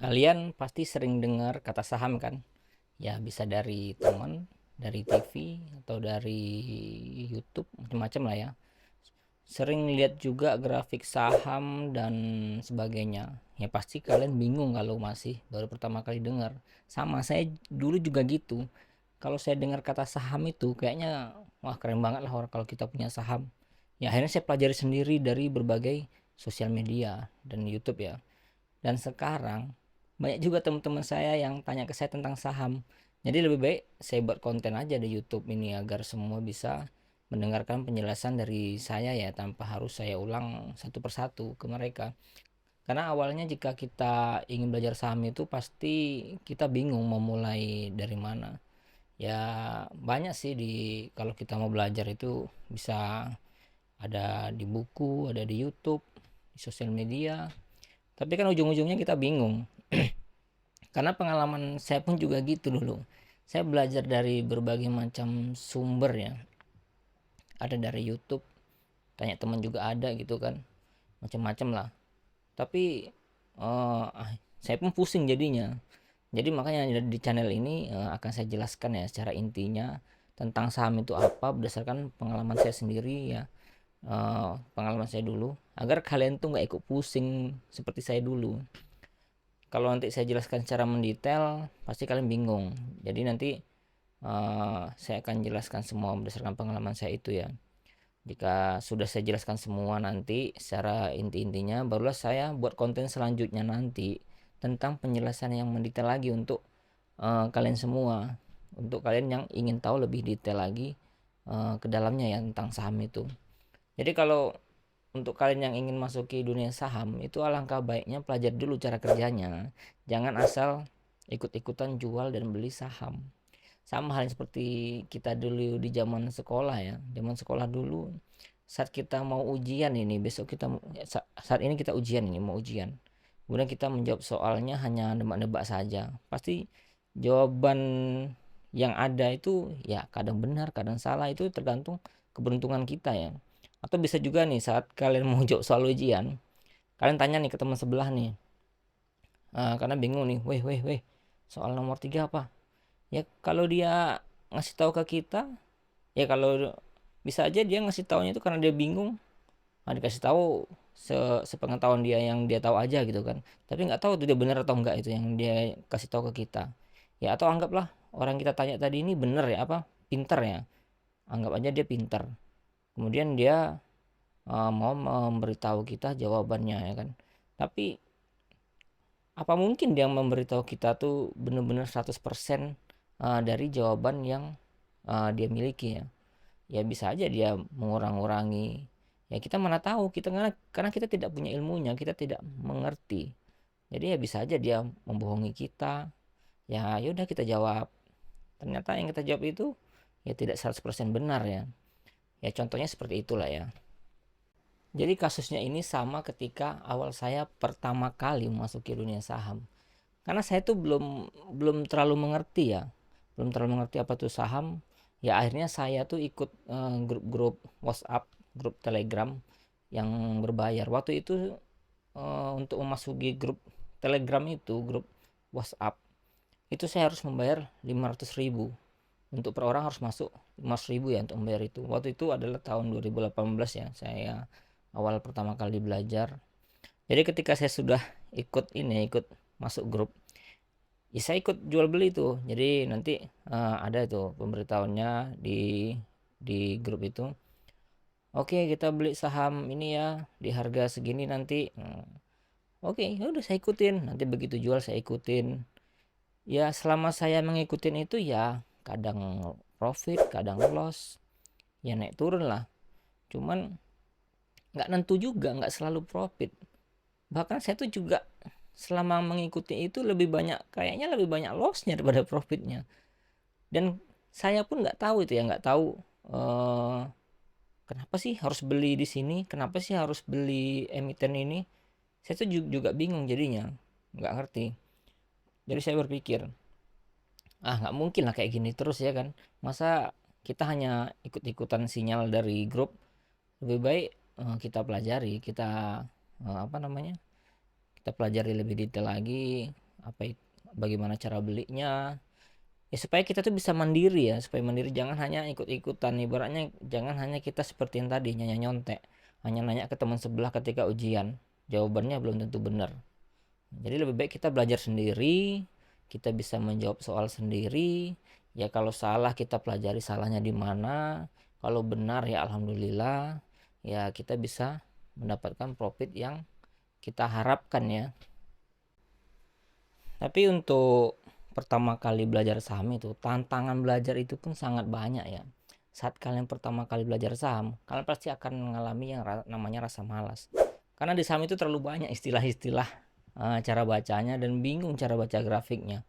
Kalian pasti sering dengar kata saham kan? Ya bisa dari teman, dari TV, atau dari YouTube, macam-macam lah ya. Sering lihat juga grafik saham dan sebagainya. Ya pasti kalian bingung kalau masih baru pertama kali dengar. Sama saya dulu juga gitu. Kalau saya dengar kata saham itu kayaknya wah keren banget lah orang kalau kita punya saham. Ya akhirnya saya pelajari sendiri dari berbagai sosial media dan YouTube ya. Dan sekarang banyak juga teman-teman saya yang tanya ke saya tentang saham. Jadi lebih baik saya buat konten aja di YouTube ini agar semua bisa mendengarkan penjelasan dari saya ya tanpa harus saya ulang satu persatu ke mereka. Karena awalnya jika kita ingin belajar saham itu pasti kita bingung mau mulai dari mana. Ya banyak sih di kalau kita mau belajar itu bisa ada di buku, ada di YouTube, di sosial media. Tapi kan ujung-ujungnya kita bingung. Karena pengalaman saya pun juga gitu dulu. Saya belajar dari berbagai macam sumber ya. Ada dari YouTube, tanya teman juga ada gitu kan. Macam-macam lah. Tapi saya pun pusing jadinya. Jadi makanya di channel ini akan saya jelaskan ya secara intinya tentang saham itu apa berdasarkan pengalaman saya sendiri ya. Pengalaman saya dulu agar kalian tuh nggak ikut pusing seperti saya dulu. Kalau nanti saya jelaskan secara mendetail pasti kalian bingung. Jadi nanti saya akan jelaskan semua berdasarkan pengalaman saya itu ya. Jika sudah saya jelaskan semua nanti secara inti-intinya barulah saya buat konten selanjutnya nanti tentang penjelasan yang mendetail lagi untuk kalian semua, untuk kalian yang ingin tahu lebih detail lagi ke dalamnya ya tentang saham itu. Jadi kalau untuk kalian yang ingin masuki dunia saham itu alangkah baiknya pelajari dulu cara kerjanya. Jangan asal ikut-ikutan jual dan beli saham. Sama halnya seperti kita dulu di zaman sekolah ya. Zaman sekolah dulu saat kita mau ujian ini, besok kita saat ini kita ujian ini, mau ujian. Kemudian kita menjawab soalnya hanya nebak-nebak saja. Pasti jawaban yang ada itu ya kadang benar, kadang salah, itu tergantung keberuntungan kita ya. Atau bisa juga nih saat kalian mau jawab soal ujian, kalian tanya nih ke teman sebelah nih. Karena bingung nih, weh weh weh, soal nomor 3 apa? Ya kalau dia ngasih tahu ke kita, ya kalau bisa aja dia ngasih taunya itu karena dia bingung. Dikasih tahu sepengetahuan dia yang dia tahu aja gitu kan. Tapi nggak tahu tuh dia benar atau enggak itu yang dia kasih tahu ke kita. Ya atau anggaplah orang kita tanya tadi ini benar ya apa pinter ya. Anggap aja dia pinter. Kemudian dia mau memberitahu kita jawabannya ya kan. Tapi apa mungkin dia memberitahu kita tuh benar-benar 100% dari jawaban yang dia miliki ya. Ya bisa aja dia mengurang-urangi. Ya kita mana tahu kita karena kita tidak punya ilmunya, kita tidak mengerti. Jadi ya bisa aja dia membohongi kita. Ya yaudah kita jawab. Ternyata yang kita jawab itu ya tidak 100% benar ya. Ya contohnya seperti itulah ya. Jadi kasusnya ini sama ketika awal saya pertama kali memasuki dunia saham. Karena saya tuh belum belum terlalu mengerti ya. Belum terlalu mengerti apa tuh saham. Ya akhirnya saya tuh ikut grup-grup WhatsApp, grup Telegram yang berbayar. Waktu itu untuk memasuki grup Telegram itu, grup WhatsApp, itu saya harus membayar 500.000. Untuk per orang harus masuk 500.000 ya untuk membayar itu. Waktu itu adalah tahun 2018 ya. Saya awal pertama kali belajar. Jadi ketika saya sudah ikut masuk grup, ya saya ikut jual beli tuh. Jadi nanti ada tuh pemberitahuannya di grup itu. Oke, kita beli saham ini ya di harga segini nanti. Oke, ya udah saya ikutin. Nanti begitu jual saya ikutin. Ya selama saya mengikutin itu ya kadang profit, kadang loss. Ya naik turun lah. Cuman nggak nentu juga, nggak selalu profit. Bahkan saya tuh juga selama mengikuti itu kayaknya lebih banyak lossnya daripada profitnya. Dan saya pun nggak tahu itu ya, nggak tahu eh, kenapa sih harus beli di sini, kenapa sih harus beli emiten ini. Saya tuh juga bingung jadinya, nggak ngerti. Jadi saya berpikir, nggak mungkin lah kayak gini terus ya kan. Masa kita hanya ikut-ikutan sinyal dari grup, lebih baik kita pelajari, kita apa namanya, kita pelajari lebih detail lagi, bagaimana cara belinya. Ya supaya kita tuh bisa mandiri ya, supaya mandiri, jangan hanya ikut-ikutan. Ibaratnya jangan hanya kita seperti yang tadi nyontek, hanya nanya ke teman sebelah ketika ujian, jawabannya belum tentu benar. Jadi lebih baik kita belajar sendiri, kita bisa menjawab soal sendiri. Ya kalau salah kita pelajari salahnya di mana, kalau benar ya alhamdulillah, ya kita bisa mendapatkan profit yang kita harapkan ya. Tapi untuk pertama kali belajar saham itu, tantangan belajar itu pun sangat banyak ya. Saat kalian pertama kali belajar saham, kalian pasti akan mengalami yang namanya rasa malas. Karena di saham itu terlalu banyak istilah-istilah, cara bacanya, dan bingung cara baca grafiknya.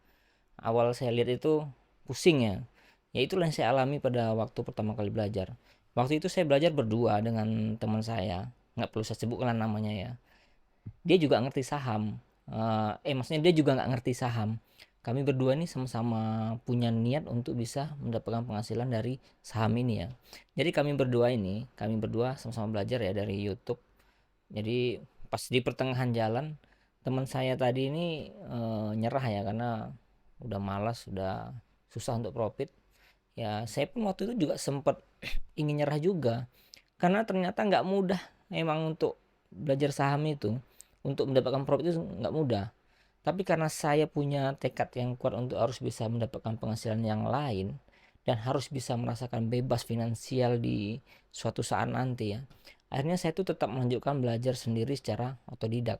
Awal saya lihat itu pusing ya. Ya itulah yang saya alami pada waktu pertama kali belajar. Waktu itu saya belajar berdua dengan teman saya, nggak perlu saya sebutkan namanya ya. Dia juga ngerti saham. Maksudnya dia juga nggak ngerti saham. Kami berdua ini sama-sama punya niat untuk bisa mendapatkan penghasilan dari saham ini ya. Jadi kami berdua sama-sama belajar ya dari YouTube. Jadi pas di pertengahan jalan, teman saya tadi ini nyerah ya, karena udah malas, udah susah untuk profit. Ya saya pun waktu itu juga sempat ingin nyerah juga, karena ternyata nggak mudah emang untuk belajar saham itu. Untuk mendapatkan profit itu nggak mudah, tapi karena saya punya tekad yang kuat untuk harus bisa mendapatkan penghasilan yang lain dan harus bisa merasakan bebas finansial di suatu saat nanti ya, akhirnya saya tuh tetap melanjutkan belajar sendiri secara otodidak.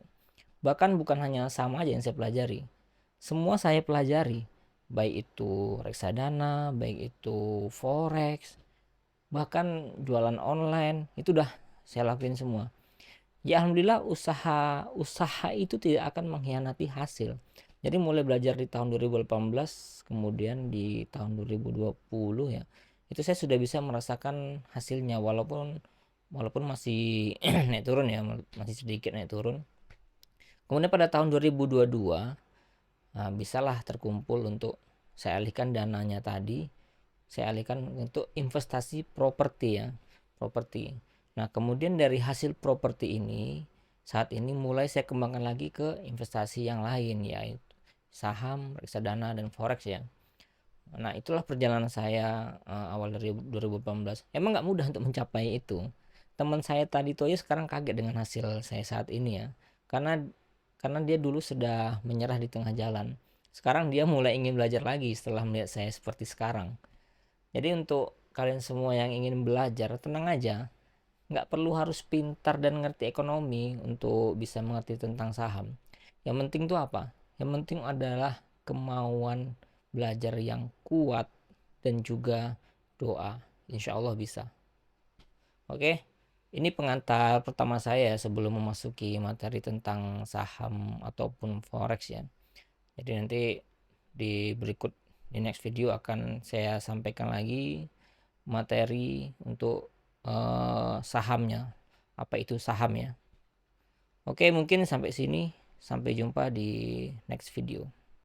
Bahkan bukan hanya saham aja yang saya pelajari, semua saya pelajari, baik itu reksadana, baik itu forex, bahkan jualan online, itu udah saya lakuin semua. Ya alhamdulillah, usaha itu tidak akan mengkhianati hasil. Jadi mulai belajar di tahun 2018, kemudian di tahun 2020 ya, itu saya sudah bisa merasakan hasilnya, walaupun masih naik turun ya, masih sedikit naik turun. Kemudian pada tahun 2022, bisalah terkumpul untuk saya alihkan dananya tadi, saya alihkan untuk investasi properti ya, properti. Nah kemudian dari hasil properti ini, saat ini mulai saya kembangkan lagi ke investasi yang lain, yaitu saham, reksadana, dan forex ya. Nah itulah perjalanan saya awal dari 2018. Emang nggak mudah untuk mencapai itu. Teman saya tadi tuh aja sekarang kaget dengan hasil saya saat ini ya, karena dia dulu sudah menyerah di tengah jalan. Sekarang dia mulai ingin belajar lagi setelah melihat saya seperti sekarang. Jadi untuk kalian semua yang ingin belajar, tenang aja. Nggak perlu harus pintar dan ngerti ekonomi untuk bisa mengerti tentang saham. Yang penting tuh apa? Yang penting adalah kemauan belajar yang kuat dan juga doa. Insya Allah bisa. Oke, ini pengantar pertama saya sebelum memasuki materi tentang saham ataupun forex ya. Jadi nanti di next video akan saya sampaikan lagi materi untuk sahamnya, apa itu saham ya. Oke, mungkin sampai sini, sampai jumpa di next video.